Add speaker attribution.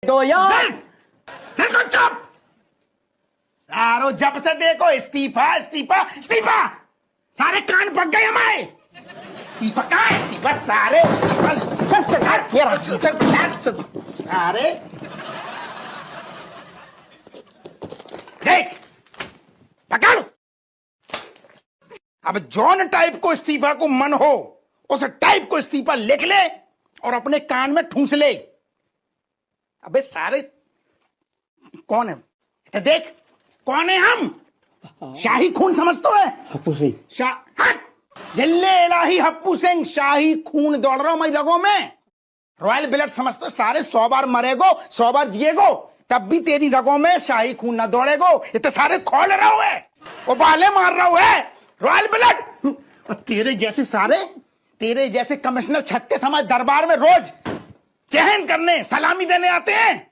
Speaker 1: दो यार।
Speaker 2: बिल्कुल चुप। सारो जब से देखो इस्तीफा इस्तीफा इस्तीफा, सारे कान पक गए हमारे। इस्तीफा कहाँ है? इस्तीफा सारे सारे देख पकड़। अब जॉन टाइप को इस्तीफा को मन हो, उस टाइप को इस्तीफा लिख ले और अपने कान में ठूंस ले। अबे सारे कौन है? तो देख कौन है हम? शाही खून समझते है?
Speaker 1: हप्पू सिंह।
Speaker 2: हट जल्ले इलाही हप्पू सिंह, शाही खून दौड़ रहा हूं मैं लगों में। रॉयल ब्लड समझते सारे, 100 बार मरेगो 100 बार जिएगो तब भी तेरी रगों में शाही खून ना दौड़ेगो। इतने सारे खोल रहा है, उबाले मार रहा है रॉयल ब्लड। तेरे जैसे सारे, तेरे जैसे कमिश्नर छत्ते समाज दरबार में रोज चहन करने सलामी देने आते हैं।